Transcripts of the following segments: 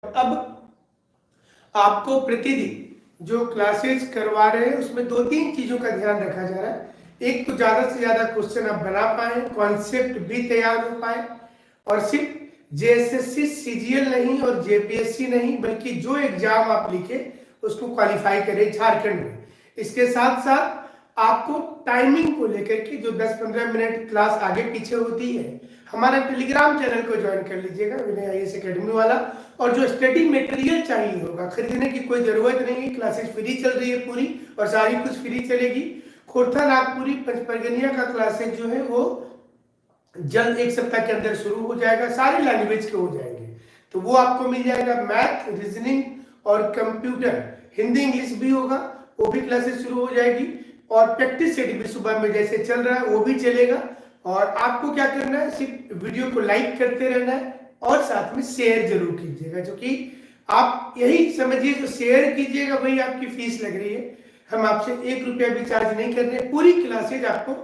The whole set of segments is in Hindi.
अब आपको प्रतिदिन जो क्लासेस करवा रहे हैं उसमें 2-3 चीजों का ध्यान रखा जा रहा है। एक तो ज्यादा से ज्यादा क्वेश्चन आप बना पाए, कॉन्सेप्ट भी तैयार हो पाए, और सिर्फ जेएसएससी सीजीएल नहीं और जेपीएससी नहीं बल्कि जो एग्जाम आप लिखे उसको क्वालिफाई करें झारखंड में। इसके साथ साथ आपको टाइमिंग को लेकर के जो 10-15 मिनट क्लास आगे पीछे होती है, हमारे टेलीग्राम चैनल को ज्वाइन कर लीजिएगा विनय आईएएस एकेडमी वाला। और जो स्टडी मटेरियल चाहिए होगा, खरीदने की कोई जरूरत नहीं है, क्लासेस फ्री चल रही है पूरी और सारी कुछ फ्री चलेगी। खोरथा नागपुरी पंचपरगनिया का क्लासेस जो है वो जल्द 1 सप्ताह के अंदर शुरू हो जाएगा, सारे लैंग्वेज के हो जाएंगे, तो वो आपको मिल जाएगा। मैथ, रीजनिंग और कंप्यूटर, हिंदी इंग्लिश भी होगा, वो भी क्लासेस शुरू हो जाएगी। और प्रैक्टिस सेट भी सुबह में जैसे चल रहा है वो भी चलेगा। और आपको क्या करना है, सिर्फ वीडियो को लाइक करते रहना है और साथ में शेयर जरूर कीजिएगा, जो कि आप यही समझिए जो शेयर कीजिएगा वही आपकी फीस लग रही है। हम आपसे 1 रुपया भी चार्ज नहीं कर रहे, पूरी क्लासेज आपको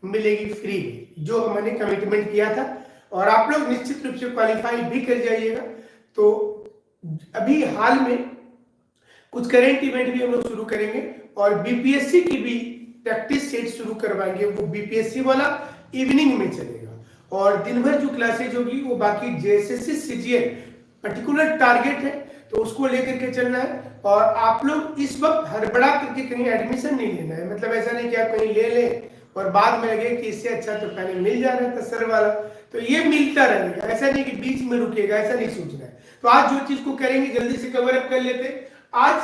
मिलेगी फ्री में, जो हमने कमिटमेंट किया था। और आप लोग निश्चित रूप से क्वालिफाई भी कर जाइएगा। तो अभी हाल में कुछ करेंट इवेंट भी हम लोग शुरू करेंगे और बीपीएससी की भी प्रैक्टिस सेट शुरू करवाएंगे। वो बीपीएससी वाला इवनिंग में चलेगा और दिन भर जो क्लासेज होगी वो बाकी जेएसएससी सीजीएल पर्टिकुलर टारगेट है तो उसको लेकर के चलना है। और आप लोग इस वक्त हड़बड़ा करके कहीं एडमिशन नहीं लेना है, मतलब ऐसा नहीं कि आप कहीं ले लें और बाद में लगे कि इससे अच्छा तो पहले मिल जा रहा था सर वाला, तो ये मिलता रहेगा, ऐसा नहीं कि बीच में रुकेगा, ऐसा नहीं सोचना है। तो आज जो चीज को करेंगे जल्दी से कवर अप कर लेते। आज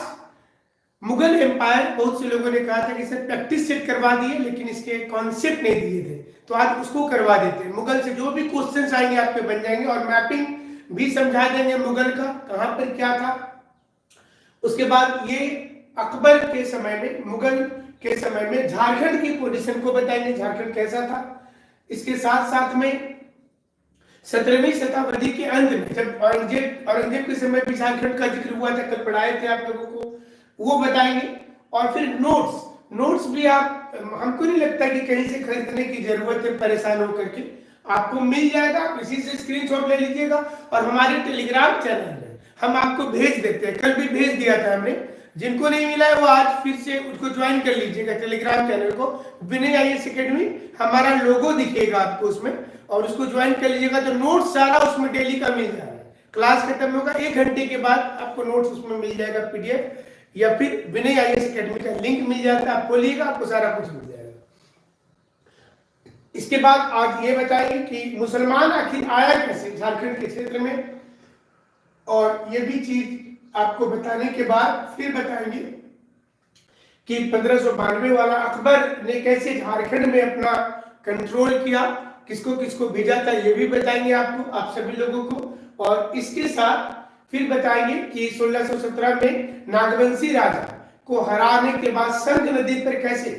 मुगल एम्पायर, बहुत से लोगों ने कहा था कि सर प्रैक्टिस सेट करवा दिए लेकिन इसके कॉन्सेप्ट नहीं दिए थे, तो आज उसको करवा देते हैं। मुगल से जो भी क्वेश्चंस आएंगे आपके बन जाएंगे और मैपिंग भी समझा देंगे मुगल का कहां पर क्या था। उसके बाद ये अकबर के समय में, मुगल के समय में झारखंड की पोजीशन को बताएंगे, झारखंड कैसा था। इसके साथ साथ में 17वीं शताब्दी के अंत में जब औरंगजेब के समय भी झारखंड का जिक्र हुआ था, कल पढ़ाए थे आप लोगों को, वो बताएंगे। और फिर नोट्स भी आप, हमको नहीं लगता कि कहीं से खरीदने की जरूरत है परेशान होकर के, आपको मिल जाएगा, आप इसी से स्क्रीनशॉट ले लीजिएगा और हमारे टेलीग्राम चैनल में हम आपको भेज देते हैं। कल भी भेज दिया था हमने, जिनको नहीं मिला है वो आज फिर से उसको ज्वाइन कर लीजिएगा टेलीग्राम चैनल को, विनय आईएएस एकेडमी, हमारा लोगो दिखेगा आपको उसमें, और उसको ज्वाइन कर लीजिएगा। तो नोट सारा उसमें डेली का मिल जा रहा है। क्लास खत्म होगा 1 घंटे के बाद आपको नोट्स उसमें मिल जाएगा पीडीएफ, या फिर विनय आईएएस एकेडमी का लिंक मिल जाता है, आप खोलिएगा आपको सारा कुछ मिल जाएगा। इसके बाद आज ये बताइए कि मुसलमान आखिर आया कैसे झारखंड के क्षेत्र में, और ये भी चीज आपको बताने के बाद फिर बताएंगे कि 1592 वाला अकबर ने कैसे झारखंड में अपना कंट्रोल किया, किसको किसको भेजा था ये भी बताएंगे आपको, आप सभी लोगों को। और इसके साथ फिर बताएंगे कि 1617 में नागवंशी राजा को हराने के बाद संग नदी पर कैसे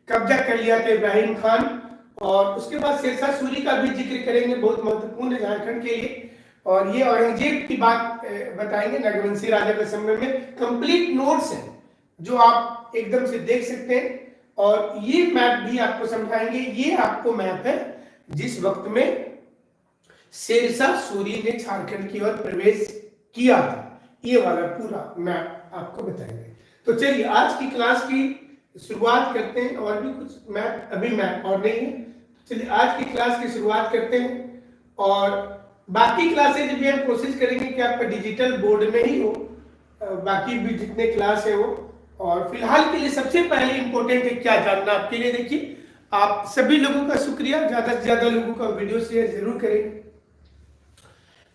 कब्जा कर लिया था इब्राहिम खान। और उसके बाद शेरशाह सूरी का भी जिक्र करेंगे, बहुत महत्वपूर्ण है झारखंड के लिए। और ये औरंगजेब की बात बताएंगे नागवंशी राजा के समय में। कंप्लीट नोट्स है जो आप एकदम से देख सकते हैं। और ये मैप भी आपको समझाएंगे, ये आपको मैप है जिस वक्त में शेरशाह सूरी ने झारखंड की ओर प्रवेश किया था, ये वाला पूरा मैप आपको बताएंगे। तो चलिए आज की क्लास की शुरुआत करते हैं। और भी कुछ मैप, अभी मैप और नहीं है, चलिए आज की क्लास की शुरुआत करते हैं। और बाकी क्लासेज भी हम कोशिश करेंगे कि आपका डिजिटल बोर्ड में ही हो, बाकी भी जितने क्लास है वो। और फिलहाल के लिए सबसे पहले इंपॉर्टेंट है क्या जानना आपके लिए, देखिए आप सभी लोगों का शुक्रिया, ज्यादा से ज्यादा लोगों का वीडियो शेयर जरूर करें।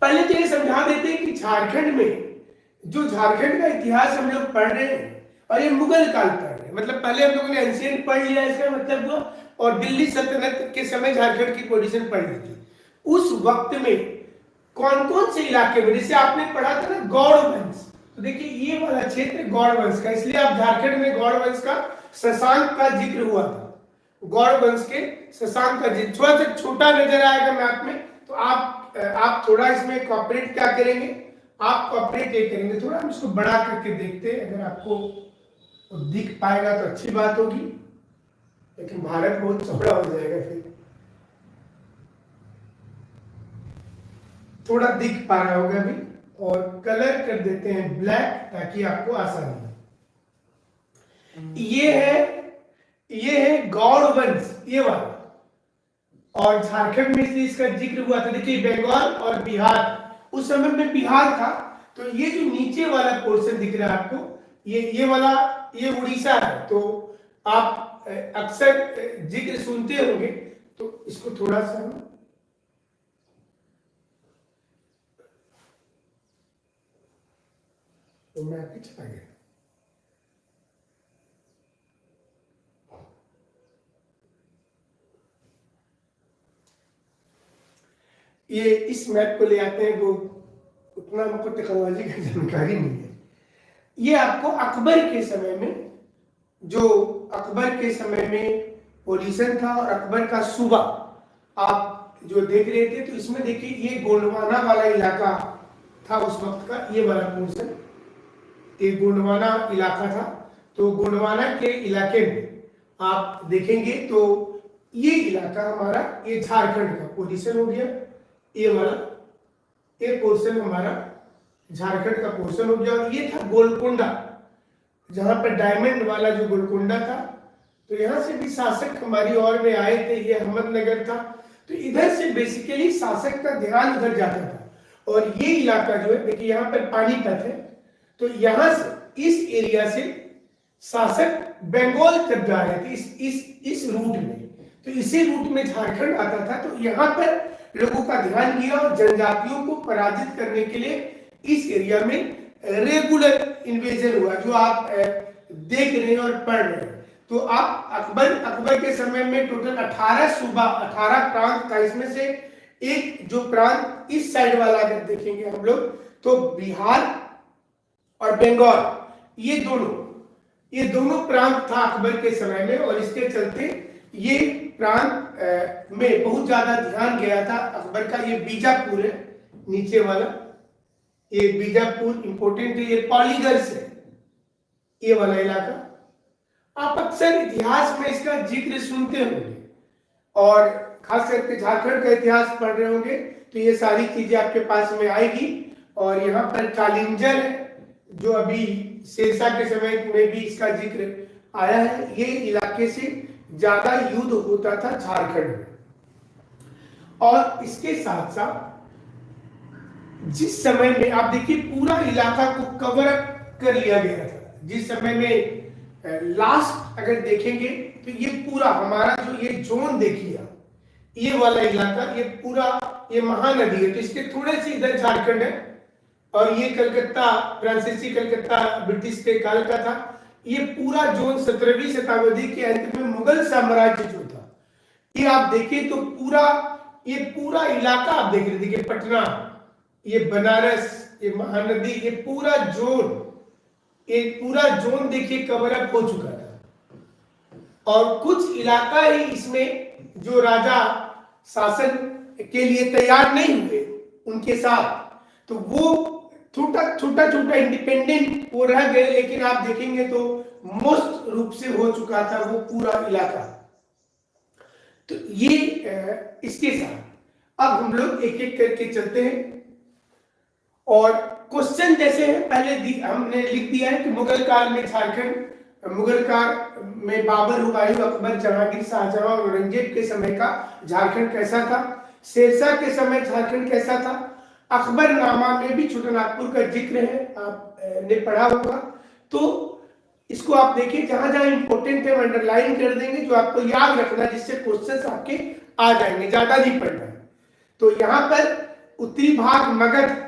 पहले तो ये समझा देते हैं कि झारखंड में जो झारखंड का इतिहास हम लोग पढ़ रहे हैं और ये मुगल काल पढ़ रहे हैं, मतलब पहले हम लोगों ने एंशिएंट पढ़ लिया इसका मतलब हुआ, और दिल्ली सल्तनत के समय झारखंड की पोजीशन पढ़ ली थी। उस वक्त में कौन कौन से इलाके में, जैसे आपने पढ़ा था ना गौड़ वंश, तो देखिए ये वाला क्षेत्र गौड़ वंश का, इसलिए आप झारखंड में गौड़ वंश का शशांक का जिक्र हुआ था। गौड़ वंश के शशांक का जिक्र थोड़ा सा छोटा नजर आएगा मैप में, तो आप थोड़ा इसमें कॉपरेट क्या करेंगे, आप कॉपरेट ये करेंगे, थोड़ा हम इसको बड़ा करके देखते हैं, अगर आपको दिख पाएगा तो अच्छी बात होगी, लेकिन भारत बहुत चौड़ा हो जाएगा फिर। थोड़ा दिख पा रहा होगा अभी, और कलर कर देते हैं ब्लैक ताकि आपको आसानी हो। ये है गौड़ वंश, ये वाला, और झारखंड में से इसका जिक्र हुआ था। देखिए बंगाल और बिहार, उस समय में बिहार था, तो ये जो नीचे वाला पोर्शन दिख रहा है आपको, ये वाला, ये उड़ीसा है। तो आप अक्सर जिक्र सुनते होंगे, तो इसको थोड़ा सा तो मैं पीछे आ गया। ये इस मैप को ले आते हैं, वो उतना हमको टेक्नोलॉजी की जानकारी नहीं है। ये आपको अकबर के समय में, जो अकबर के समय में पोजीशन था और अकबर का सूबा आप जो देख रहे थे, तो इसमें देखिए ये गोंडवाना वाला इलाका था उस वक्त का, ये वाला पोर्शन, ये गोंडवाना इलाका था। तो गोंडवाना के इलाके में आप देखेंगे तो ये इलाका हमारा, ये झारखंड का पोजीशन हो गया, ये वाला, ये पोर्शन हमारा झारखंड का पोर्शन हो गया। और ये था गोलकोंडा, जहां पर डायमंड वाला जो गोलकोंडा था, तो यहां से भी शासक हमारी ओर में आए थे, ये अहमदनगर था। तो इधर से बेसिकली शासक का ध्यान उधर जाता था। और ये इलाका जो है, देखिए यहाँ पर पानीपत है, तो यहां से, इस एरिया से शासक बंगाल तक जा रहे थे, इस रूट में। तो इसी रूट में झारखंड आता था। तो यहाँ पर लोगों का ध्यान गया और जनजातियों को पराजित करने के लिए इस एरिया में रेगुलर इन्वेजन हुआ, जो आप देख रहे हैं और पढ़ रहे हैं। तो आप अकबर के समय में टोटल 18 सूबा, 18 प्रांत था। इसमें से एक जो प्रांत इस साइड वाला अगर देखेंगे हम लोग, तो बिहार और बंगाल, ये दोनों प्रांत था अकबर के समय में। और इसके चलते ये प्रांत में बहुत ज्यादा ध्यान गया था अकबर का। ये बीजापुर है नीचे वाला, ये बीजापुर इंपोर्टेंट है। ये पॉलीगढ़ से, ये वाला इलाका आप अक्सर इतिहास में इसका जिक्र सुनते होंगे, और खास करके झारखंड का इतिहास पढ़ रहे होंगे, तो ये सारी चीजें आपके पास में आएगी। और यहाँ पर कालिंजर है, जो अभी शेरशाह के समय में भी इसका जिक्र आया है। ये इलाके से ज्यादा युद्ध होता था झारखंड में। और इसके साथ साथ जिस समय में आप देखिए पूरा इलाका को कवर कर लिया गया था, जिस समय में लास्ट अगर देखेंगे तो ये पूरा हमारा जो ये जोन देखिए, ये वाला इलाका, ये पूरा, ये महानदी है, तो इसके थोड़े से इधर झारखंड है। और ये कलकत्ता, फ्रांसीसी कलकत्ता ब्रिटिश के काल का था। ये पूरा जोन 17वीं शताब्दी के अंत में मुगल साम्राज्य जो था, ये आप देखिए तो ये पूरा इलाका आप देख रहे, देखिए पटना, ये बनारस, ये महानदी, ये पूरा जोन देखिए कवर अप हो चुका था। और कुछ इलाका ही इसमें जो राजा शासन के लिए तैयार नहीं हुए उनके साथ, तो वो छोटा इंडिपेंडेंट वो रह गए। लेकिन आप देखेंगे तो मोस्ट रूप से हो चुका था वो पूरा इलाका। तो ये इसके साथ अब हम लोग एक एक करके चलते हैं। और क्वेश्चन जैसे है, पहले हमने लिख दिया है कि मुगल काल में झारखंड, मुगल काल में बाबर, हुमायूं, अकबर, जहांगीर, शाहजहां और औरंगजेब के समय का झारखंड कैसा था। शेरशाह के समय झारखंड कैसा था। अकबरनामा में भी छोटानागपुर का जिक्र है, आपने पढ़ा होगा। तो इसको आप देखिए, जहां जहां इंपोर्टेंट है अंडरलाइन कर देंगे, जो आपको याद रखना, जिससे क्वेश्चंस आपके आ जाएंगे, ज्यादा नहीं पढ़ना है। तो यहाँ पर उत्तरी भाग मगध,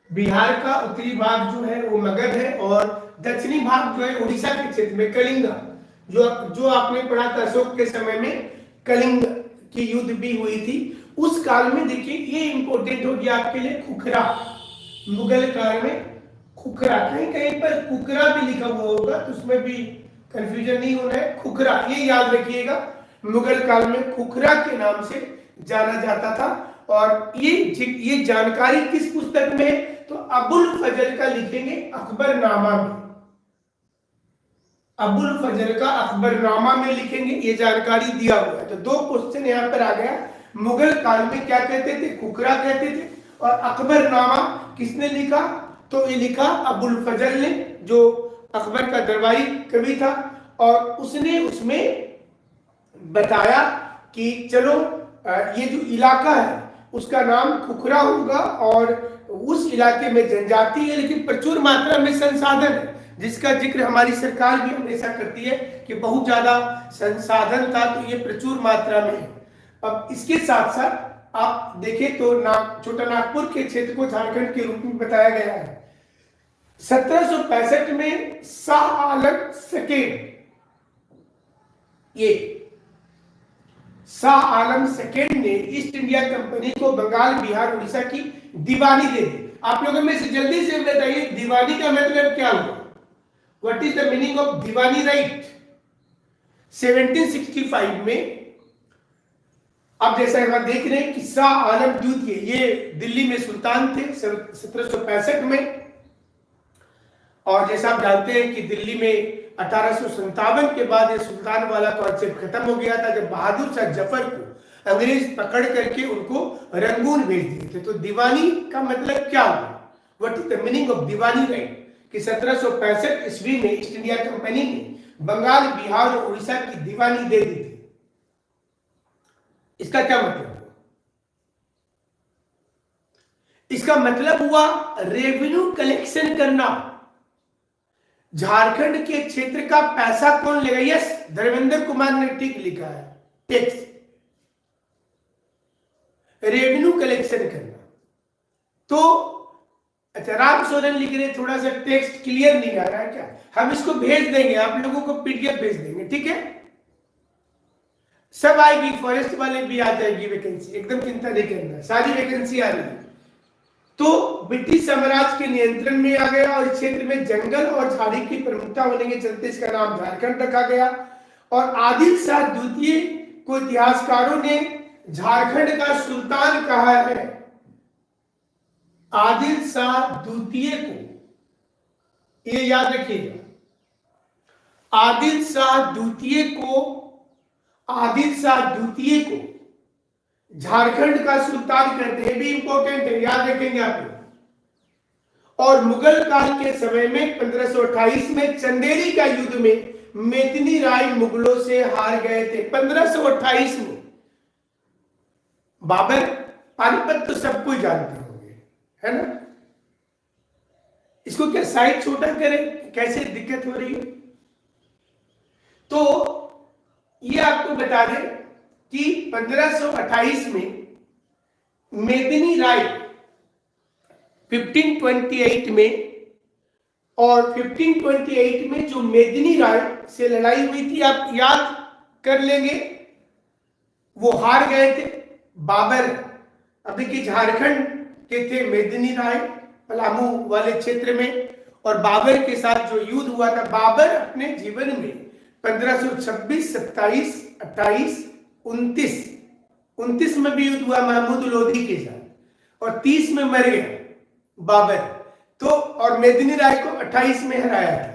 बिहार का उत्तरी भाग जो है वो मगध है, और दक्षिणी भाग जो है उड़ीसा के क्षेत्र में कलिंगा, जो आपने पढ़ा था अशोक के समय में कलिंग की युद्ध भी हुई थी उस काल में। देखिए ये इंपोर्टेंट हो गया आपके लिए, खुखरा, मुगल काल में खुखरा, कहीं कहीं पर कुकरा भी लिखा हुआ होगा, तो उसमें भी कंफ्यूजन नहीं होना है। खुखरा, ये याद रखिएगा, मुगल काल में खुखरा के नाम से जाना जाता था। और ये जानकारी किस पुस्तक में है, तो अबुल फजल का लिखेंगे अकबरनामा में, अबुल फजल का अकबरनामा में लिखेंगे, ये जानकारी दिया हुआ है। तो दो क्वेश्चन यहाँ पर आ गया, मुगल काल में क्या कहते थे, खुखरा कहते थे, और अकबरनामा किसने लिखा? तो ये लिखा अबुल फजल ने, जो अकबर का दरबारी कवि था, और उसने उसमें बताया कि चलो ये जो इलाका है उसका नाम खुखरा होगा, और उस इलाके में जनजाति है लेकिन प्रचुर मात्रा में संसाधन है, जिसका जिक्र हमारी सरकार भी हमेशा करती है कि बहुत ज्यादा संसाधन था, तो ये प्रचुर मात्रा में है। अब इसके साथ साथ आप देखें तो छोटा नागपुर के क्षेत्र को झारखंड के रूप में बताया गया है। 1765 में शाह आलम सेकेंड, ये शाह आलम सेकेंड ने ईस्ट इंडिया कंपनी को बंगाल, बिहार, उड़ीसा की दीवानी दे दी। आप लोगों में से जल्दी से बताइए दीवानी का मतलब क्या हुआ? What is the meaning of Deewani right? 1765 में आप जैसा यहां देख रहे हैं कि शाह आलम द्वितीय ये दिल्ली में सुल्तान थे 1765 में, और जैसा आप जानते हैं कि दिल्ली में 1857 के बाद ये सुल्तान वाला कॉन्सेप्ट खत्म हो गया था, जब बहादुर शाह जफर को अंग्रेज पकड़ करके उनको रंगून भेज दिए थे। तो दीवानी का मतलब क्या हुआ? What is the meaning of Deewani right? कि 1765 ईस्वी में ईस्ट इंडिया कंपनी ने बंगाल, बिहार और उड़ीसा की दीवानी दे दी थी। इसका क्या मतलब हुआ? इसका मतलब हुआ रेवेन्यू कलेक्शन करना। झारखंड के क्षेत्र का पैसा कौन लेगा? यस, धर्मेंद्र कुमार ने ठीक लिखा है, टैक्स, रेवेन्यू कलेक्शन करना। तो अच्छा, राम सोरेन लिख रहे थोड़ा सा टेक्स्ट क्लियर नहीं आ रहा है क्या? हम इसको भेज देंगे, आप लोगों को पीडीएफ भेज देंगे, ठीक है? सब आएगी, फॉरेस्ट वाले भी आ जाएगी वैकेंसी, एकदम चिंता नहीं करना, सारी वैकेंसी आ रही है। तो ब्रिटिश साम्राज्य के नियंत्रण में आ गया और इस क्षेत्र में जंगल और झाड़ी की प्रमुखता होने के चलते इसका नाम झारखंड रखा गया। और आदिल शाह द्वितीय को इतिहासकारों ने झारखंड का सुल्तान कहा है। आदिल शाह द्वितीय को, ये याद रखिएगा, आदिल शाह द्वितीय को झारखंड का सुल्तान कहते हैं, भी इंपॉर्टेंट है, याद रखेंगे आप लोग। और मुगल काल के समय में 1528 में चंदेरी का युद्ध में मेदिनी राय मुगलों से हार गए थे। 1528 में बाबर, पानीपत तो सब कोई जानते होंगे, है ना? इसको क्या साइड छोटा करें, कैसे दिक्कत हो रही है? तो ये आपको बता दें कि 1528 में मेदिनी राय 1528 में, और 1528 में जो मेदिनी राय से लड़ाई हुई थी, आप याद कर लेंगे, वो हार गए थे। बाबर, अभी की झारखंड के थे मेदिनी राय, पलामू वाले क्षेत्र में, और बाबर के साथ जो युद्ध हुआ था, बाबर अपने जीवन में 1526, 27, 28, 29 में भी युद्ध हुआ महमूद लोधी के साथ, और 30 में मर गया बाबर। तो और मेदिनी राय को 28 में हराया था।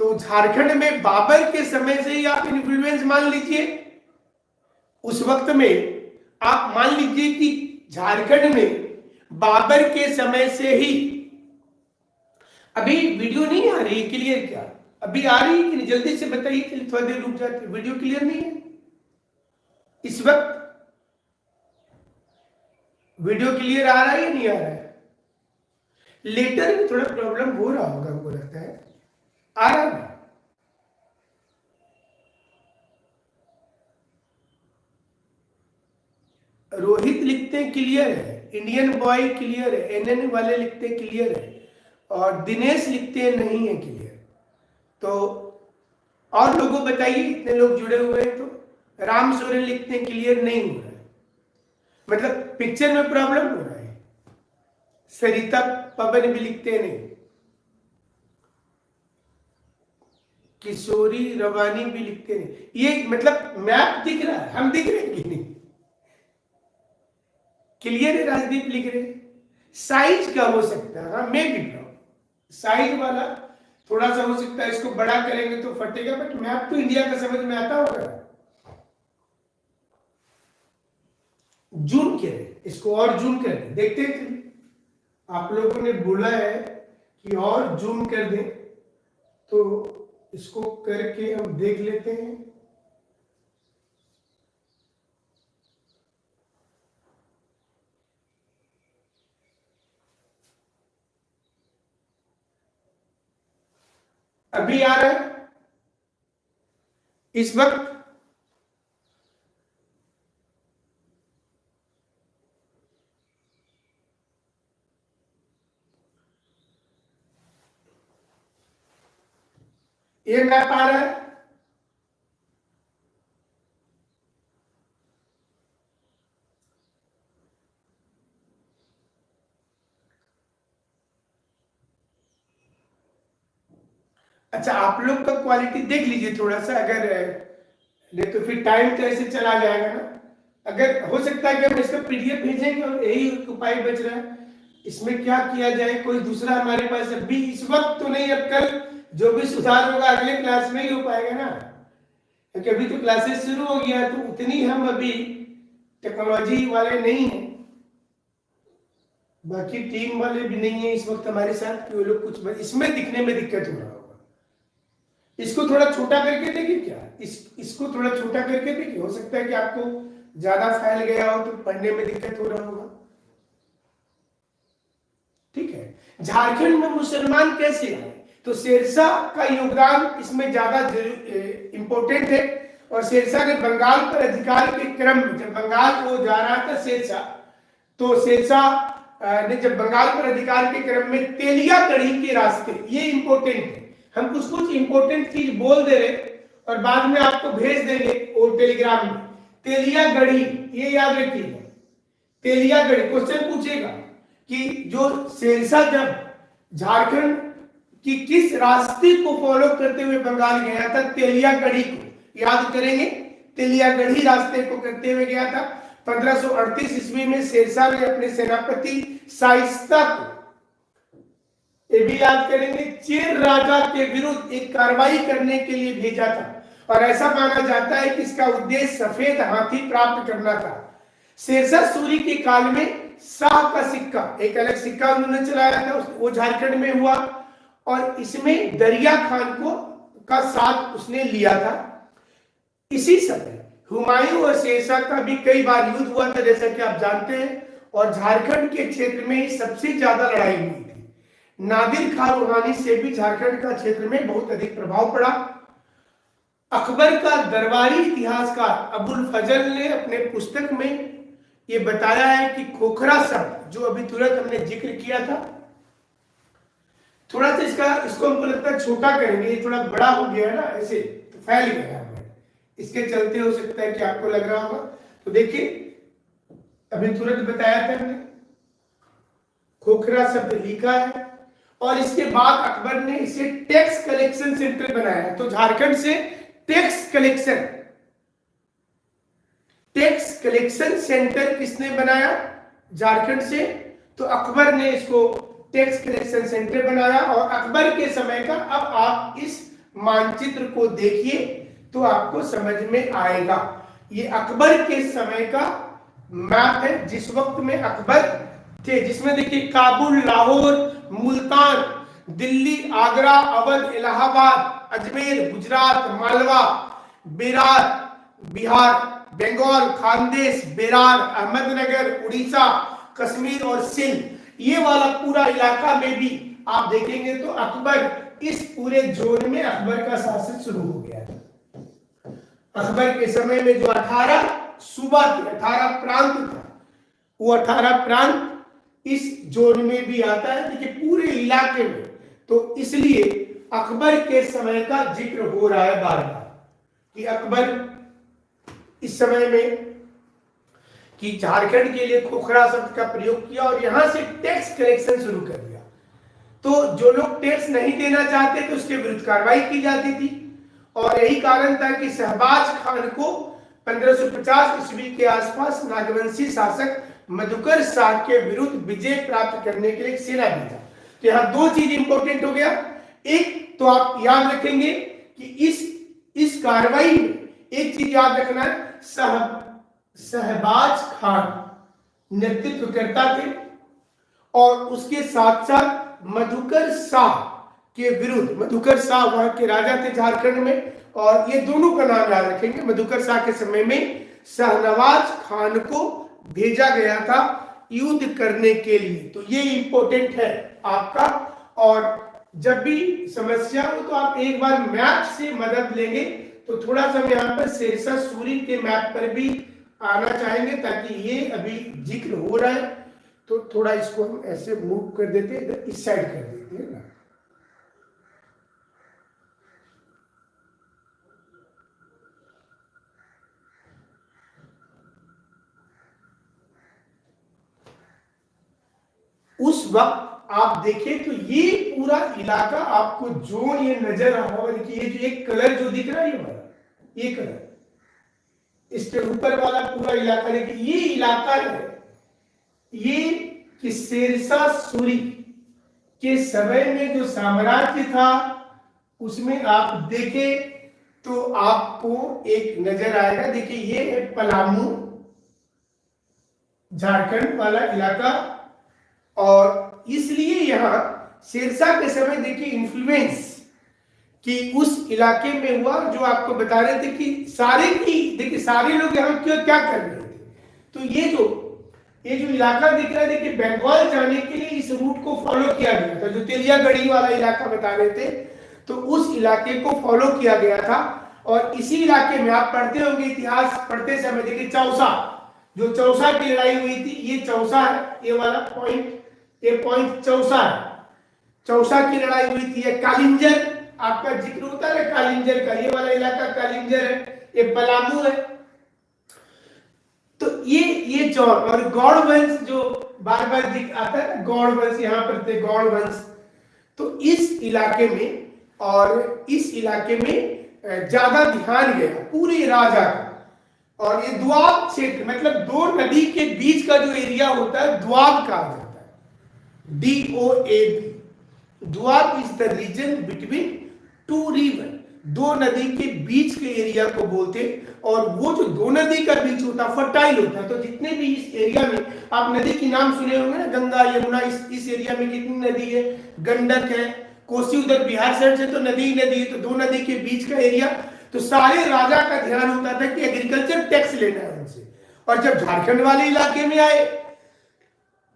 तो झारखंड में बाबर के समय से ही आप इन्फ्लुएंस मान लीजिए, उस वक्त में आप मान लीजिए कि झारखंड में बाबर के समय से ही, अभी वीडियो नहीं आ रही क्लियर क्या? अभी आ रही है कि नहीं? जल्दी से बताइए, चलिए थोड़ी देर रुक जाते, वीडियो क्लियर नहीं है इस वक्त? वीडियो क्लियर आ रहा है या नहीं आ रहा है? लेटर में थोड़ा प्रॉब्लम हो रहा होगा, हमको लगता है। आ रहा है? रोहित लिखते हैं क्लियर है, इंडियन बॉय क्लियर है, एनएन वाले लिखते हैं क्लियर है, और दिनेश लिखते हैं नहीं है क्लियर। तो और लोगों बताइए, इतने लोग जुड़े हुए हैं तो। राम सोरेन लिखते हैं क्लियर नहीं हो रहा है, मतलब पिक्चर में प्रॉब्लम हो रहा है। सरिता पवन भी लिखते हैं नहीं, किशोरी रवानी भी लिखते नहीं। ये मतलब मैप दिख रहा है, हम दिख रहे हैं कि नहीं? क्लियर है? राजदीप लिख रहे हैं। साइज का हो सकता है, हाँ मैं भी साइज वाला थोड़ा सा हो सकता है, इसको बड़ा करेंगे तो फटेगा, बट मैप तो इंडिया का समझ में आता होगा। जूम करें इसको, और जूम करें, देखते हैं। आप लोगों ने बोला है कि और जूम कर दें, तो इसको करके हम देख लेते हैं। अभी आ रहा है इस वक्त? ये मैप आ रहा है? अच्छा, आप लोग का क्वालिटी देख लीजिए थोड़ा सा, अगर नहीं तो फिर टाइम तो ऐसे चला जाएगा ना। अगर हो सकता है कि हम इसका पीडीएफ भेजेंगे और यही उपाय बच रहा है। इसमें क्या किया जाए, कोई दूसरा हमारे पास अभी इस वक्त तो नहीं, अब कल जो भी सुधार होगा अगले क्लास में ही हो पाएगा ना, क्योंकि अभी तो क्लासेस शुरू हो गया है, तो उतनी हम अभी टेक्नोलॉजी वाले नहीं हैं। बाकी टीम वाले भी नहीं है इस वक्त हमारे साथ कि वो लोग कुछ इसमें दिखने में दिक्कत हो रहा होगा। इसको थोड़ा छोटा करके देखिए क्या, इसको थोड़ा छोटा करके देखिए, हो सकता है कि आपको ज्यादा फैल गया हो तो पढ़ने में दिक्कत हो रहा होगा। ठीक है, झारखंड में मुसलमान कैसे आए, तो शेरशाह का योगदान इसमें ज्यादा इंपॉर्टेंट है। और शेरशाह ने बंगाल पर अधिकार के क्रम में, जब बंगाल को जा रहा था शेरशाह, तो शेरशाह ने जब बंगाल पर अधिकार के क्रम में तेलियागढ़ी के रास्ते, ये इंपॉर्टेंट है, हम कुछ कुछ इंपॉर्टेंट चीज बोल दे रहे और बाद में आपको भेज देंगे वो टेलीग्राम में। तेलियागढ़ी, ये याद रखिएगा, तेलियागढ़ी क्वेश्चन पूछेगा कि जो शेरशाह जब झारखंड की किस रास्ते को फॉलो करते हुए बंगाल गया था, तेलियागढ़ी को याद करेंगे, तेलियागढ़ी रास्ते को करते हुए गया था। 1538 ईस्वी में शेरशाह ने अपने सेनापति शाइस्ता को, ये भी याद करेंगे, चेर राजा के विरुद्ध एक कार्रवाई करने के लिए भेजा था। और ऐसा माना जाता है कि इसका उद्देश्य सफेद हाथी प्राप्त करना था। शेरशाह सूरी के काल में शाह का सिक्का, एक अलग सिक्का उन्होंने चलाया था, वो झारखंड में हुआ और इसमें दरिया खान को का साथ उसने लिया था। इसी समय हुमायूं और शेरशाह का भी कई बार युद्ध हुआ था, जैसा कि आप जानते हैं, और झारखंड के क्षेत्र में ही सबसे ज्यादा लड़ाई हुई थी। नादिर खान रुहानी से भी झारखंड का क्षेत्र में बहुत अधिक प्रभाव पड़ा। अकबर का दरबारी इतिहासकार अबुल फजल ने अपने पुस्तक में ये बताया है कि खोखरा शब्द, जो अभी तुरंत हमने जिक्र किया था, थोड़ा सा इसको हमको लगता है छोटा करेंगे, ये थोड़ा बड़ा हो गया है ना, ऐसे तो फैल गया है, इसके चलते हो सकता है कि आपको लग रहा होगा। तो देखिए, अभी तुरंत बताया था हमने, खोखरा शब्द लिखा है और इसके बाद अकबर ने इसे टैक्स कलेक्शन सेंटर बनाया। तो झारखंड से टैक्स कलेक्शन सेंटर किसने बनाया झारखंड से, तो अकबर ने इसको टैक्स कलेक्शन सेंटर बनाया। और अकबर के समय का, अब आप इस मानचित्र को देखिए तो आपको समझ में आएगा, ये अकबर के समय का मैप है, जिस वक्त में अकबर थे, जिसमें देखिए काबुल, लाहौर, मुल्तान, दिल्ली, आगरा, अवध, इलाहाबाद, अजमेर, गुजरात, मालवा, बेरार, बिहार, बंगाल, खानदेश, बेरार, अहमदनगर, उड़ीसा, कश्मीर और सिंध, ये वाला पूरा इलाका में भी आप देखेंगे तो अकबर, इस पूरे जोन में अकबर का शासन शुरू हो गया है। अकबर के समय में जो 18 सूबा थे, 18 प्रांत था, वो 18 प्रांत इस जोन में भी आता है, देखिए पूरे इलाके में। तो इसलिए अकबर के समय का जिक्र हो रहा है बार बार कि अकबर इस समय में कि झारखंड के लिए खोखरा शब्द का प्रयोग किया और यहां से टैक्स कलेक्शन शुरू कर दिया। तो जो लोग टैक्स नहीं देना चाहते थे उसके विरुद्ध कार्रवाई की जाती थी। और यही कारण था कि शहबाज खान को 1550 ईस्वी के आसपास नागवंशी शासक मधुकर शाह के विरुद्ध विजय प्राप्त करने के लिए सेना भेजा। तो यहाँ दो चीज इंपॉर्टेंट हो गया, एक तो आप याद रखेंगे कि इस कार्रवाई में एक चीज याद रखना है, शहबाज खान नेतृत्व करता थे और उसके साथ साथ मधुकर शाह के विरुद्ध, मधुकर शाह वहां के राजा थे झारखंड में, और ये दोनों का नाम याद रखेंगे। मधुकर शाह के समय में शाहनवाज खान को भेजा गया था युद्ध करने के लिए, तो ये इंपॉर्टेंट है आपका। और जब भी समस्या हो तो आप एक बार मैप से मदद लेंगे, तो थोड़ा सा हम यहाँ पर शेरशाह सूरी के मैप पर भी आना चाहेंगे, ताकि ये अभी जिक्र हो रहा है तो थोड़ा इसको हम ऐसे मूव कर देते हैं, इस साइड कर देते हैं ना। उस वक्त आप देखें तो ये पूरा इलाका आपको जोन ये नजर आ रहा होगा। देखिए ये जो एक कलर जो दिख रहा है, ये वाला, ये कलर, इसके ऊपर वाला पूरा इलाका, देखिए ये इलाका है, ये कि शेरशाह सूरी के समय में जो साम्राज्य था उसमें आप देखें तो आपको एक नजर आएगा। देखिए ये है पलामू, झारखंड वाला इलाका, और इसलिए यहां शेरशाह के समय देखिए इन्फ्लुएंस कि उस इलाके में हुआ, जो आपको बता रहे थे कि सारे की देखिए सारे लोग यहाँ क्यों क्या कर रहे थे। तो ये जो इलाका दिख रहा है, देखिए बंगाल जाने के लिए इस रूट को फॉलो किया गया था, जो तेलियागढ़ी वाला इलाका बता रहे थे, तो उस इलाके को फॉलो किया गया था। और इसी इलाके में आप पढ़ते होंगे इतिहास पढ़ते समय, देखिए चौसा, जो चौसा की लड़ाई हुई थी, ये चौसा है, ये वाला पॉइंट, ये पॉइंट चौसा है, चौसा की लड़ाई हुई थी। ये कालिंजर आपका जिक्र होता है कालिंजर का, ये वाला इलाका कालिंजर है, ये पलामू है। तो ये चौर और गौड़ वंश जो बार बार आता है, गौड़ वंश यहाँ पर थे, गौड़ वंश। तो इस इलाके में, और इस इलाके में ज्यादा ध्यान गया पूरे राजा का। और ये द्वाब क्षेत्र, मतलब दो नदी के बीच का जो एरिया होता है द्वाब कहा जाता है, DOAB। Doab is the region between two river, दो नदी के बीच के एरिया को बोलते। और वो जो दो नदी का बीच होता है फर्टाइल होता है, तो जितने भी इस एरिया में आप नदी की नाम सुने होंगे ना, गंगा यमुना, इस एरिया में कितनी नदी है, गंडक है, कोसी उधर बिहार साइड से तो नदी ही नदी है, तो दो नदी के बीच का एरिया। तो सारे राजा का ध्यान होता था कि एग्रीकल्चर टैक्स लेना है उनसे। और जब झारखंड वाले इलाके में आए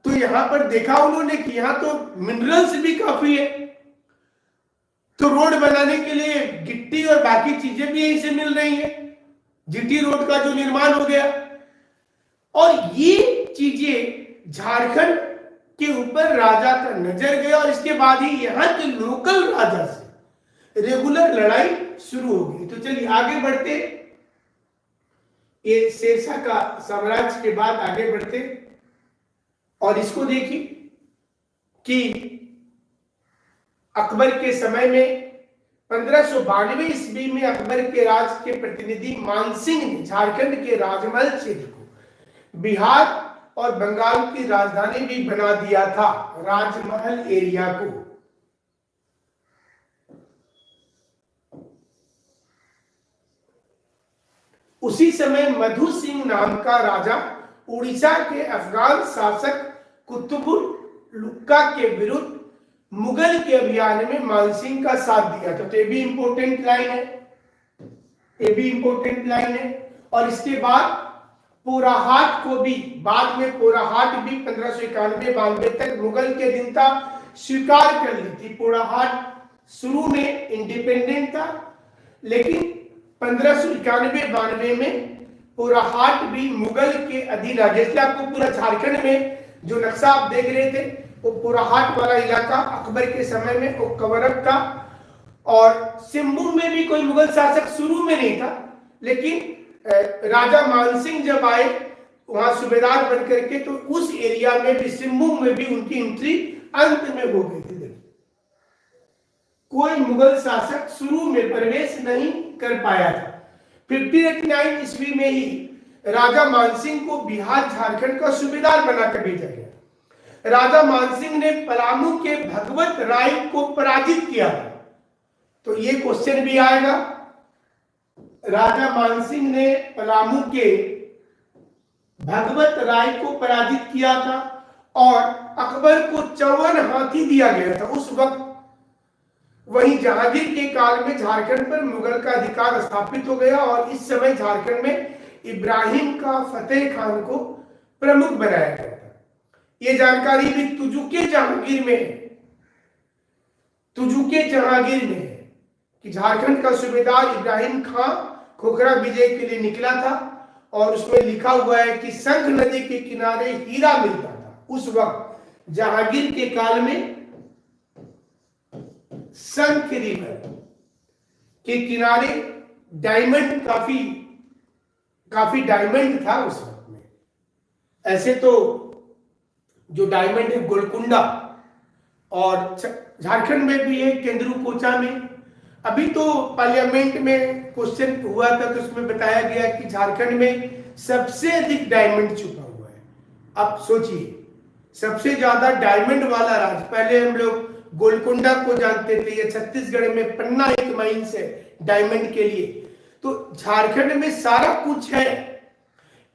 तो यहां पर देखा उन्होंने कि यहां तो मिनरल्स भी काफी है, तो रोड बनाने के लिए गिट्टी और बाकी चीजें भी यहीं से मिल रही है, जीटी रोड का जो निर्माण हो गया। और ये चीजें झारखंड के ऊपर राजा का नजर गया, और इसके बाद ही यहां के लोकल राजा से रेगुलर लड़ाई शुरू हो गई। तो चलिए आगे बढ़ते, ये शेरशाह का साम्राज्य के बाद आगे बढ़ते, और इसको देखिए कि अकबर के समय में 1592 ईस्वी में अकबर के राज के प्रतिनिधि मानसिंह ने झारखंड के राजमहल क्षेत्र को बिहार और बंगाल की राजधानी भी बना दिया था, राजमहल एरिया को। उसी समय मधु सिंह नाम का राजा उड़ीसा के अफगान शासक कुतुबुल लुक्का के विरुद्ध मुगल के अभियान में मानसिंह का साथ दिया था। तो ये भी इंपॉर्टेंट लाइन है, ये भी इंपॉर्टेंट लाइन है। और इसके बाद पोराहाट को भी, बाद में पोराहाट भी 1591-92 तक मुगल के दिन था स्वीकार कर ली थी। पोराहाट शुरू में इंडिपेंडेंट था, लेकिन 1591-92 में पोराहाट भी मुगल के अधीन आ गया। इसलिए आपको पूरा झारखंड में जो नक्शा आप देख रहे थे, वो पोराहाट वाला इलाका अकबर के समय में वो कवर अप था। और सिम्बू में भी कोई मुगल शासक शुरू में नहीं था, लेकिन राजा मानसिंह जब आए वहां सूबेदार बन करके, तो उस एरिया में भी, सिम्बू में भी उनकी एंट्री अंत में हो गई थी। कोई मुगल शासक शुरू में प्रवेश नहीं कर पाया था। 1589 ईस्वी में ही राजा मानसिंह को बिहार झारखंड का सूबेदार बनाकर भेजा गया। राजा मानसिंह ने पलामू के भगवत राय को पराजित किया। तो ये क्वेश्चन भी आएगा, राजा मानसिंह ने पलामू के भगवत राय को पराजित किया था, और अकबर को 54 हाथी दिया गया था उस वक्त। वहीं जहांगीर के काल में झारखंड पर मुगल का अधिकार स्थापित हो गया और इस समय झारखंड में इब्राहिम का फतेह खान को प्रमुख बनाया गया था। यह जानकारी भी तुजुके जहांगीर में है, तुजुके जहांगीर में है कि झारखंड का सूबेदार इब्राहिम खां खोखरा विजय के लिए निकला था और उसमें लिखा हुआ है कि संख नदी के किनारे हीरा मिलता था। उस वक्त जहांगीर के काल में संख रिवर के किनारे डायमंड काफी डायमंड था उस वक्त में। ऐसे तो जो डायमंड है गोलकुंडा और झारखंड में भी है, केंद्रुकोचा में। अभी तो पार्लियामेंट में क्वेश्चन हुआ था तो उसमें बताया गया कि झारखंड में सबसे अधिक डायमंड छुपा हुआ है। अब सोचिए, सबसे ज्यादा डायमंड वाला राज्य, पहले हम लोग गोलकुंडा को जानते थे, ये छत्तीसगढ़ में पन्ना एक माइंस है डायमंड के लिए। तो झारखंड में सारा कुछ है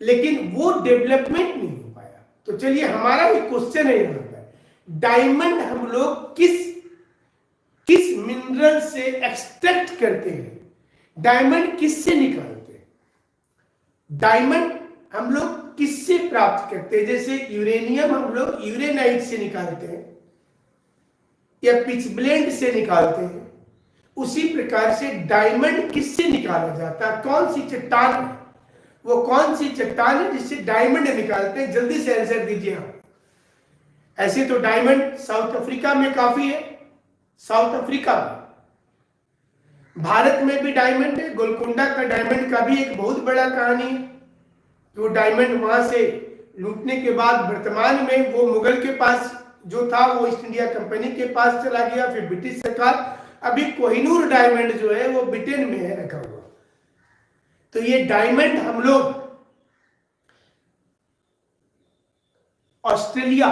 लेकिन वो डेवलपमेंट नहीं हो पाया। तो चलिए, हमारा एक क्वेश्चन है यहाँ पर, डायमंड हम लोग किस मिनरल से एक्सट्रैक्ट करते हैं? डायमंड किससे निकालते हैं? डायमंड हम लोग किससे प्राप्त करते हैं? जैसे यूरेनियम हम लोग यूरेनाइट से निकालते हैं या पिचब्लेंड से निकालते हैं, उसी प्रकार से डायमंड किससे निकाला जाता है? कौन सी चट्टान है वो, कौन सी चट्टान है जिससे डायमंड निकालते हैं? जल्दी से आंसर दीजिए आप। ऐसे तो डायमंड साउथ अफ्रीका में काफी है, साउथ अफ्रीका में। भारत में भी डायमंड है, गोलकुंडा का डायमंड का भी एक बहुत बड़ा कहानी है। तो डायमंड वहां से लूटने के बाद वर्तमान में वो मुगल के पास जो था वो ईस्ट इंडिया कंपनी के पास चला गया, फिर ब्रिटिश सरकार, अभी कोहिनूर डायमंड जो है वो ब्रिटेन में है रखा हुआ। तो ये डायमंड हम लोग ऑस्ट्रेलिया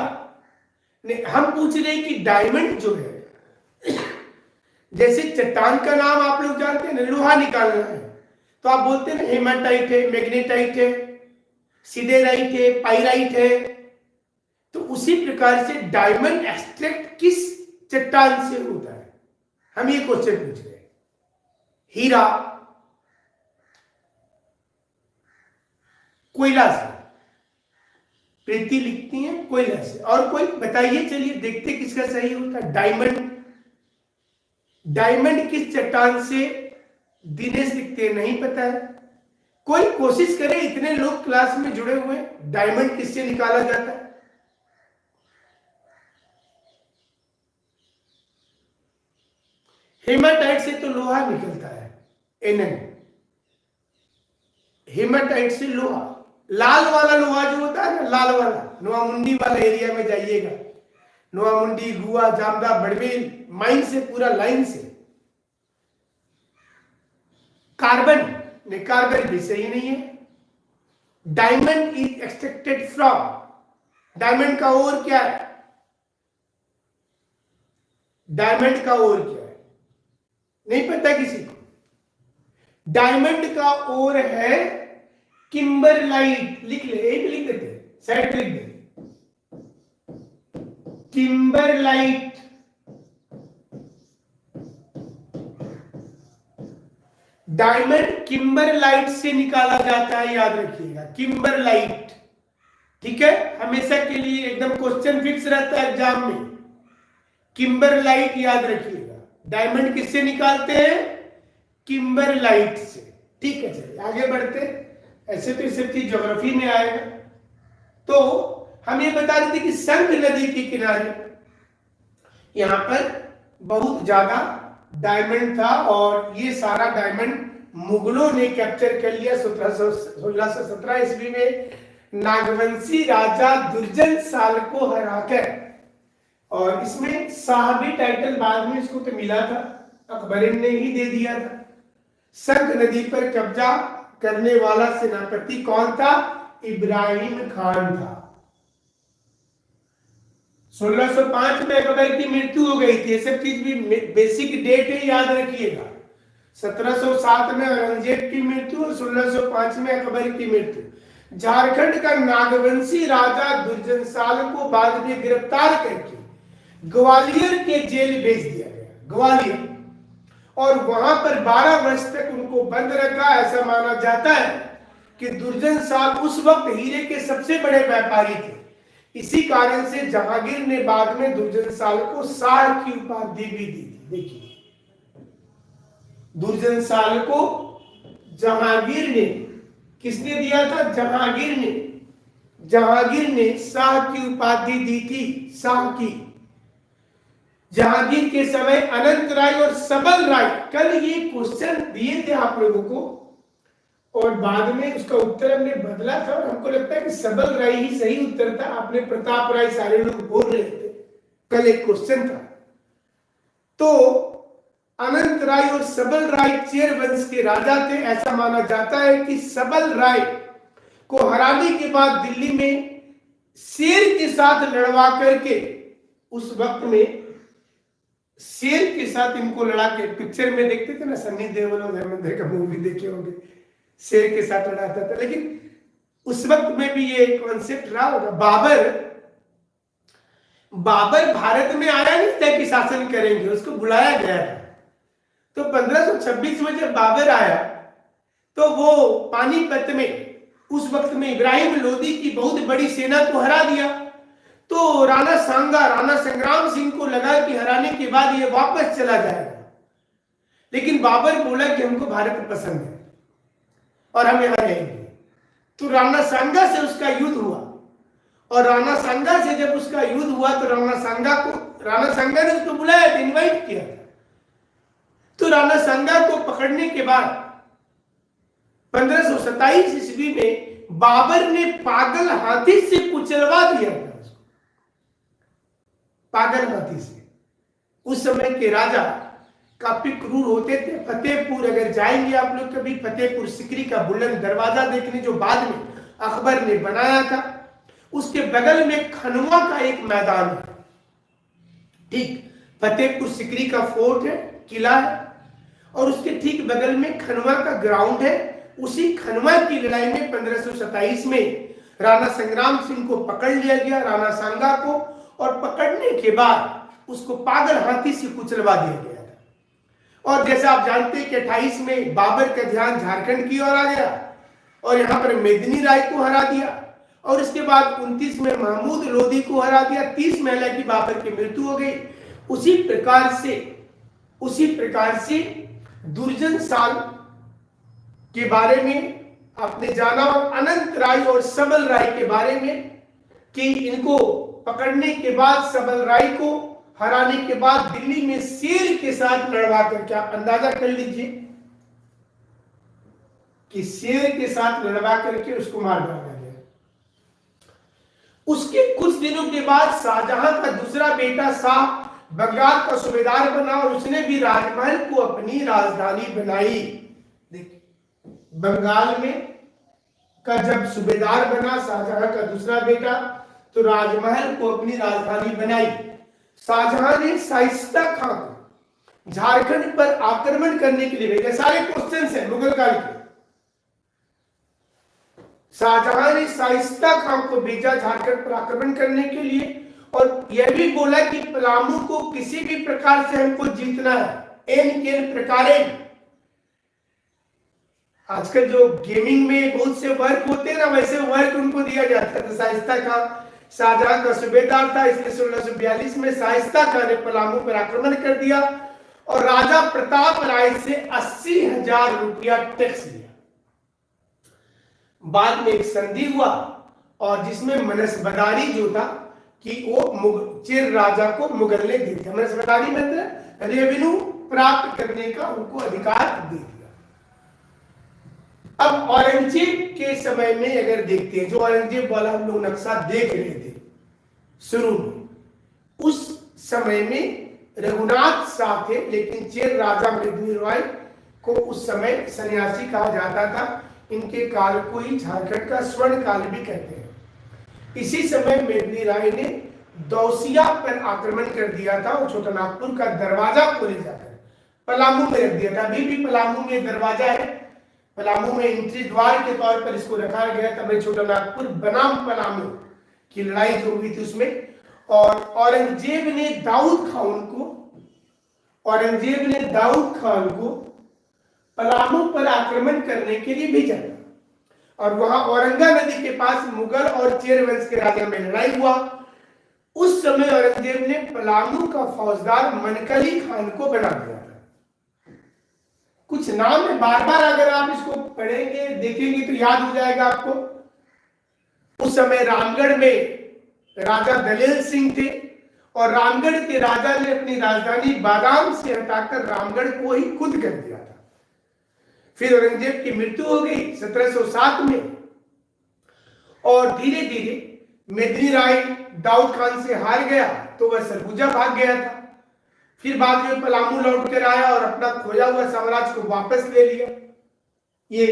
ने, हम पूछ रहे हैं कि डायमंड जो है, जैसे चट्टान का नाम आप लोग जानते हैं ना, लोहा निकालना है तो आप बोलते हैं ना हेमाटाइट है, मैग्नेटाइट है, सिडेराइट है, पाइराइट है। तो उसी प्रकार से डायमंड एक्सट्रैक्ट किस चट्टान से होता है? हम ये क्वेश्चन पूछ रहे हैं। हीरा कोयला से, प्रीति लिखती है कोयला से। और कोई बताइए, चलिए देखते किसका सही होता है। डायमंड किस चट्टान से? दिनेश लिखते हैं नहीं पता है। कोई कोशिश करे, इतने लोग क्लास में जुड़े हुए, डायमंड किससे निकाला जाता है? हेमाटाइट से तो लोहा निकलता है, एनन। हेमाटाइट से लोहा, लाल वाला लोहा जो होता है ना, लाल वाला, नोआमुंडी वाला एरिया में जाइएगा, नोआमुंडी, गुआ, जामदा, बड़मेल माइन से, पूरा लाइन से। कार्बन ने, कार्बन भी सही नहीं है। Diamond is extracted from, diamond का और क्या है? डायमंड का और क्या है? नहीं पता किसी को? डायमंड का और है किम्बरलाइट। लिख ले, एक लिख देते, साइड लिख दे, किम्बरलाइट। डायमंड किम्बरलाइट से निकाला जाता है, याद रखिएगा, किम्बरलाइट। ठीक है, हमेशा के लिए एकदम क्वेश्चन फिक्स रहता है एग्जाम में, किम्बरलाइट याद रखिएगा। डायमंड किससे निकालते हैं? किम्बरलाइट से। ठीक है, चलिए आगे बढ़ते। ऐसे तो सब चीज ज्योग्राफी में आएगा। तो हम ये बता रहे थे कि संख नदी के किनारे यहां पर बहुत ज्यादा डायमंड था और ये सारा डायमंड मुगलों ने कैप्चर कर लिया 1617 ईस्वी में नागवंशी राजा दुर्जन साल को हराकर। और इसमें साहबी टाइटल बाद में इसको तो मिला था, अकबर ने ही दे दिया था। संख नदी पर कब्जा करने वाला सेनापति कौन था? इब्राहिम खान था। 1605 में अकबर की मृत्यु हो गई थी। ये सब चीज भी बेसिक डेट है, याद रखिएगा। 1707 में औरंगजेब की मृत्यु और 1605 में अकबर की मृत्यु। झारखंड का नागवंशी राजा दुर्जनशाल को बाद में गिरफ्तार करके ग्वालियर के जेल भेज दिया गया, ग्वालियर, और वहां पर 12 वर्ष तक उनको बंद रखा। ऐसा माना जाता है कि दुर्जनशाल उस वक्त हीरे के सबसे बड़े व्यापारी थे। इसी कारण से जहांगीर ने बाद में दुर्जनशाल को शाह की उपाधि भी दी थी। देखिए, दुर्जनशाल को जहांगीर ने, किसने दिया था? जहांगीर ने शाह की उपाधि दी थी, शाह की। जहांगीर के समय अनंत राय और सबल राय, कल ये क्वेश्चन दिए थे आप लोगों को और बाद में उसका उत्तर हमने बदला था और हमको लगता है कि सबल राय ही सही उत्तर था। आपने प्रताप राय सारे लोग बोल रहे थे, कल एक क्वेश्चन था। तो अनंत राय और सबल राय चेर वंश के राजा थे। ऐसा माना जाता है कि सबल राय को हराने के बाद दिल्ली में शेर के साथ लड़वा करके, उस वक्त में शेर के साथ इनको लड़ा के, पिक्चर में देखते थे ना सन्नी देओल और धर्मेंद्र का मूवी देखे होंगे, शेर के साथ लड़ाता था। लेकिन उस वक्त में भी ये कॉन्सेप्ट रहा होगा। बाबर भारत में आया नहीं था कि शासन करेंगे, उसको बुलाया गया था। तो 1526 में जब बाबर आया तो वो पानीपत में उस वक्त में इब्राहिम लोदी की बहुत बड़ी सेना को हरा दिया। तो राणा सांगा, राणा संग्राम सिंह को लगा कि हराने के बाद ये वापस चला जाएगा, लेकिन बाबर बोला कि हमको भारत पसंद है और हम यहां रहेंगे। तो राणा सांगा से उसका युद्ध हुआ और राणा सांगा से जब उसका युद्ध हुआ तो राणा सांगा ने उसको बुलाया था, इनवाइट किया था। तो राणा सांगा को पकड़ने के बाद 1527 ईस्वी में बाबर ने पागल हाथी से कुचलवा दिया था उसको, पागल हाथी से। उस समय के राजा काफी क्रूर होते थे। फतेहपुर अगर जाएंगे आप लोग कभी, फतेहपुर सिकरी का बुलंद दरवाजा देखने, जो बाद में अकबर ने बनाया था, उसके बगल में खनवा का एक मैदान है। ठीक फतेहपुर सिकरी का फोर्ट है, किला है, और उसके ठीक बगल में खनवा का ग्राउंड है। उसी खनवा की लड़ाई में 1527 में राणा संग्राम सिंह को पकड़ लिया गया, राणा सांगा को, और पकड़ने के बाद उसको पागल हाथी से कुचलवा दिया गया था। और जैसे आप जानते हैं कि 28 में बाबर का ध्यान झारखंड की ओर आ गया और यहाँ पर मेदिनी राय को हरा दिया, और इसके बाद 29 में महमूद लोदी को हरा दिया। 30 में हालांकि बाबर की मृत्यु हो गई। उसी प्रकार से दुर्जनशाल के बारे में आपने जाना, और अनंत राय और सबल राय के बारे में कि इनको पकड़ने के बाद, सबल राय को हराने के बाद दिल्ली में शेर के साथ लड़वा करके, आप अंदाजा कर लीजिए कि शेर के साथ लड़वा करके उसको मार डाला गया। उसके कुछ दिनों के बाद शाहजहां का दूसरा बेटा शाह बंगाल का सूबेदार बना और उसने भी राजमहल को अपनी राजधानी बनाई। देखिए, बंगाल में का जब सूबेदार बना शाहजहां का दूसरा बेटा, तो राजमहल को अपनी राजधानी बनाई। शाहजहां ने शाइस्ता खां को झारखंड पर आक्रमण करने के लिए भेजा। सारे क्वेश्चन है मुगल काल के। शाहजहां ने शाइस्ता खां को भेजा झारखंड पर आक्रमण करने के लिए, और यह भी बोला कि पलामू को किसी भी प्रकार से हमको जीतना है, एन केन प्रकारेण। आजकल जो गेमिंग में बहुत से वर्क होते हैं ना, वैसे वर्क उनको दिया जाता है। तो शाइस्ता खां शाहजहां का सूबेदार था, इसलिए 1642 में शाइस्ता खां ने पलामू पर आक्रमण कर दिया और राजा प्रताप राय से 80,000 रुपया टैक्स लिया। बाद में एक संधि हुआ और जिसमें मनसबदारी जो था कि वो चेर राजा को मुगल ने दे दिया। मनसबदारी मतलब रेवेन्यू प्राप्त करने का उनको अधिकार दे दिया। अब औरंगजेब के समय में अगर देखते हैं, जो औरंगजेब वाला हम लोग नक्शा देख रहे थे शुरू में, उस समय में रघुनाथ शाह थे, लेकिन चेर राजा मेदिनी राय को उस समय सन्यासी कहा जाता था। इनके काल को ही झारखंड का स्वर्ण काल भी कहते हैं। इसी समय मेदिनी राय ने दौसिया पर आक्रमण कर दिया था और छोटानागपुर का दरवाजा को ले जाकर पलामू में रख दिया था। अभी भी पलामू में दरवाजा है, पलामू में एंट्री द्वार के तौर पर इसको रखा गया। तब छोटा नागपुर बनाम पलामू की लड़ाई जो हुई थी उसमें, और औरंगजेब ने दाऊद खान को पलामू पर आक्रमण करने के लिए भेजा था। और वहां औरंगा नदी के पास मुगल और चेर वंश के राजा में लड़ाई हुआ। उस समय औरंगजेब ने पलामू का फौजदार मनकली खान को बना दिया था। कुछ नाम है, बार बार अगर आप इसको पढ़ेंगे देखेंगे तो याद हो जाएगा आपको। उस समय रामगढ़ में राजा दलेल सिंह थे, और रामगढ़ के राजा ने अपनी राजधानी बादाम से हटाकर रामगढ़ को ही खुद कर दिया था। फिर औरंगजेब की मृत्यु हो गई 1707 में, और धीरे धीरे मेदिनी राय दाऊद खान से हार गया तो वह सरगुजा भाग गया था। फिर बाद में पलामू लौट कर आया और अपना खोया हुआ साम्राज्य को वापस ले लिया। ये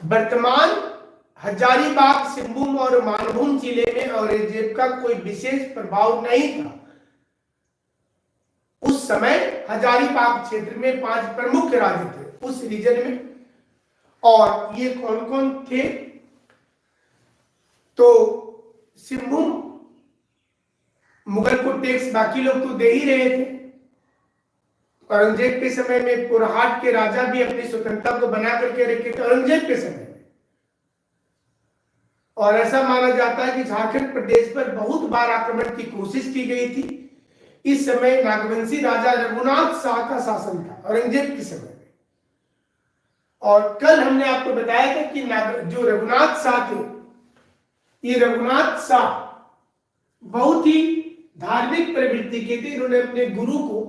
वर्तमान हजारीबाग, सिंहभूम और मानभूम जिले में औरंगजेब का कोई विशेष प्रभाव नहीं था। उस समय हजारीबाग क्षेत्र में 5 प्रमुख राज्य थे उस रीजन में, और ये कौन कौन थे? तो सिंहभूम, मुगल को टैक्स बाकी लोग तो दे ही रहे थे। औरंगजेब के समय में पुरहाट के राजा भी अपनी स्वतंत्रता को बना करके रखे थे औरंगजेब के समय में। और ऐसा माना जाता है कि झारखंड प्रदेश पर बहुत बार आक्रमण की कोशिश की गई थी। इस समय नागवंशी राजा रघुनाथ शाह का शासन था औरंगजेब के समय में। और कल हमने आपको बताया था कि जो रघुनाथ शाह थे, ये रघुनाथ शाह बहुत ही धार्मिक प्रवृत्ति के थे। इन्होंने अपने गुरु को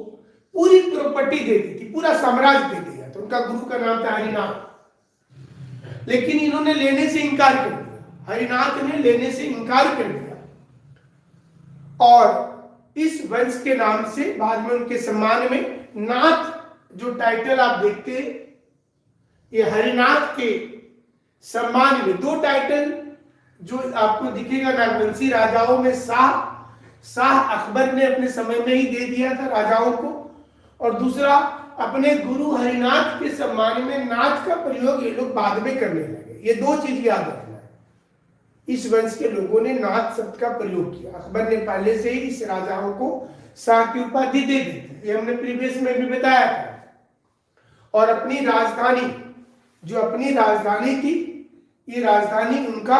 पूरी प्रॉपर्टी दे दी थी, पूरा साम्राज्य दे दिया। तो उनका गुरु का नाम था हरिनाथ, लेकिन इन्होंने लेने से इनकार कर दिया। हरिनाथ ने लेने से इनकार कर दिया, और इस वंश के नाम से बाद में उनके सम्मान में नाथ जो टाइटल आप देखते हैं, ये हरिनाथ के सम्मान में 2 टाइटल जो आपको दिखेगा नागवंशी राजाओं में, शाह अकबर ने अपने समय में ही दे दिया था राजाओं को, और दूसरा अपने गुरु हरिनाथ के सम्मान में नाथ का प्रयोग ये लोग बाद में करने लगे। ये 2 चीज याद रखना है। इस वंश के लोगों ने नाथ शब्द का प्रयोग किया। अकबर ने पहले से ही इस राजाओं को शाह की उपाधि दे दी थी, ये हमने प्रीवियस में भी बताया था। और अपनी राजधानी, जो अपनी राजधानी थी, ये राजधानी उनका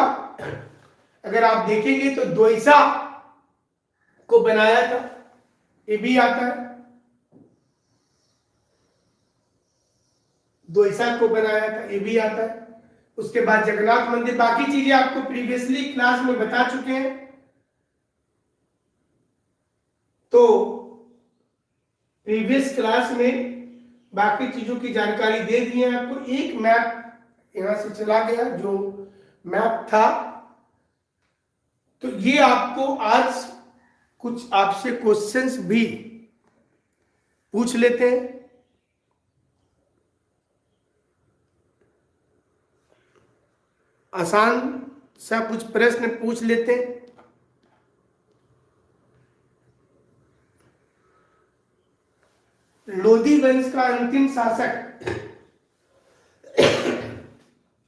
अगर आप देखेंगे तो द्वैसा को बनाया था, ये भी आता है। द्वैसा को बनाया था, ये भी आता है। उसके बाद जगन्नाथ मंदिर, बाकी चीजें आपको प्रीवियसली क्लास में बता चुके हैं। तो प्रीवियस क्लास में बाकी चीजों की जानकारी दे दी है आपको। एक मैप यहां से चला गया जो मैप था, तो ये आपको आज कुछ आपसे क्वेश्चंस भी पूछ लेते हैं। आसान सा कुछ प्रश्न पूछ लेते हैं। लोधी वंश का अंतिम शासक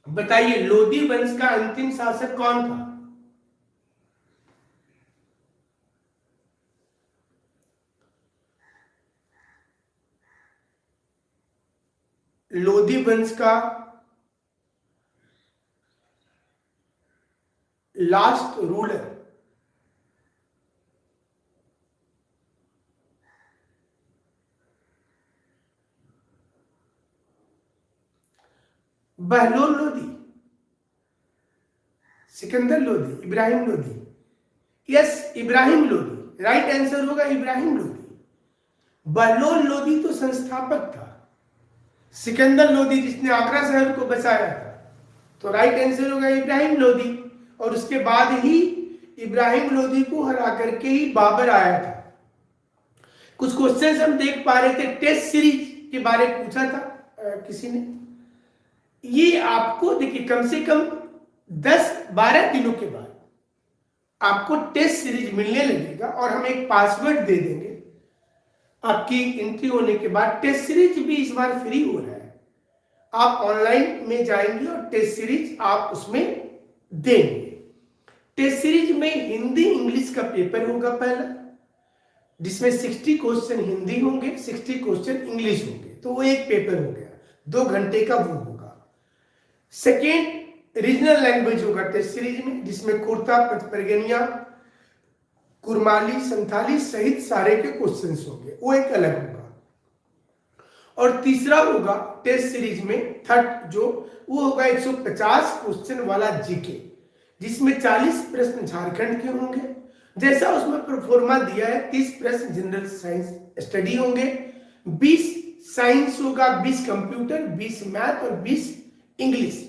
बताइए, लोधी वंश का अंतिम शासक कौन था? लोधी वंश का last ruler Bahlol Lodhi, Sikandar Lodhi, Ibrahim Lodhi. Yes, Ibrahim Lodhi right answer होगा, इब्राहिम लोधी। बहलोल लोधी तो संस्थापक था, सिकंदर लोधी जिसने आगरा शहर को बसाया था, तो राइट आंसर होगा इब्राहिम लोधी। और उसके बाद ही इब्राहिम लोधी को हरा करके ही बाबर आया था। कुछ क्वेश्चंस हम देख पा रहे थे, टेस्ट सीरीज के बारे में पूछा था किसी ने। ये आपको देखिए कम से कम 10-12 दिनों के बाद आपको टेस्ट सीरीज मिलने लगेगा, और हम एक पासवर्ड दे देंगे। आपकी एंट्री होने के बाद टेस्ट सीरीज भी इस बार फ्री हो रहा है। आप ऑनलाइन में जाएंगे और टेस्ट सीरीज आप उसमें देंगे। टेस्ट सीरीज में हिंदी इंग्लिश का पेपर होगा पहला, जिसमें 60 क्वेश्चन हिंदी होंगे, 60 क्वेश्चन इंग्लिश होंगे, तो वो एक पेपर हो गया, 2 घंटे का वो होगा। सेकेंड रीजनल लैंग्वेज होगा टेस्ट सीरीज में, जिसमें कुर्ता, परगनिया, कुरमाली, संथाली सहित सारे के क्वेश्चंस होंगे, वो एक अलग होगा। और तीसरा होगा टेस्ट सीरीज में थर्ड जो वो होगा 150 क्वेश्चन वाला जीके, जिसमें 40 प्रश्न झारखंड के होंगे, जैसा उसमें प्रोफॉर्मा दिया है। 30 प्रश्न जनरल साइंस स्टडी होंगे, 20 साइंस होगा, 20 कंप्यूटर, 20 मैथ और 20 इंग्लिश,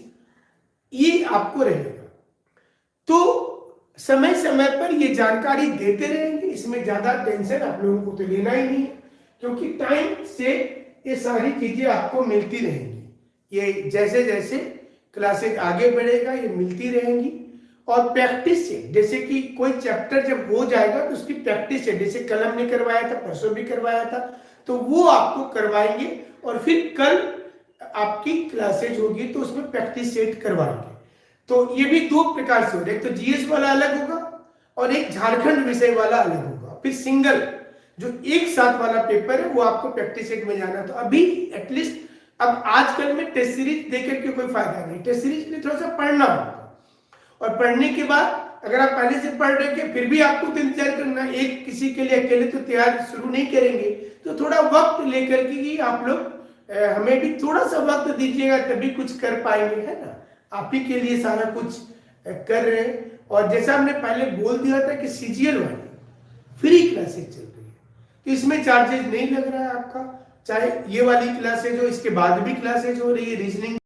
ये आपको रहेगा। तो समय समय पर ये जानकारी देते रहेंगे, इसमें ज्यादा टेंशन आप लोगों को तो लेना ही नहीं है, क्योंकि टाइम से ये सारी चीजें आपको मिलती रहेंगी। ये जैसे जैसे क्लासेज आगे बढ़ेगा ये मिलती रहेंगी। और प्रैक्टिस से, जैसे कि कोई चैप्टर जब हो जाएगा तो उसकी प्रैक्टिस से, जैसे कलम ने करवाया था, परसों भी करवाया था, तो वो आपको करवाएंगे और फिर कल आपकी क्लासेज होगी तो उसमें प्रैक्टिस सेट करवाएंगे। तो ये भी 2 प्रकार से हो रहा है, एक तो जीएस वाला अलग होगा और एक झारखंड विषय वाला अलग होगा। फिर सिंगल जो एक साथ वाला पेपर है वो आपको प्रैक्टिस सेट में जाना। तो अभी एटलीस्ट अब आजकल में टेस्ट सीरीज देकर के कोई फायदा नहीं, टेस्ट सीरीज में थोड़ा सा पढ़ना होगा, और पढ़ने के बाद अगर आप पहले से पढ़ रहे हैं फिर भी आपको तो इंतजार करना, एक किसी के लिए अकेले तो तैयार शुरू नहीं करेंगे, तो थोड़ा वक्त लेकर के ही आप लोग हमें भी थोड़ा सा वक्त दीजिएगा, तभी कुछ कर पाएंगे, है ना। आप ही के लिए सारा कुछ कर रहे हैं। और जैसा हमने पहले बोल दिया था कि सीजीएल वाली फ्री क्लासेज चल रही है, तो इसमें चार्जेस नहीं लग रहा है आपका, चाहे ये वाली क्लासेज हो, इसके बाद भी क्लासेज हो रही है, रीजनिंग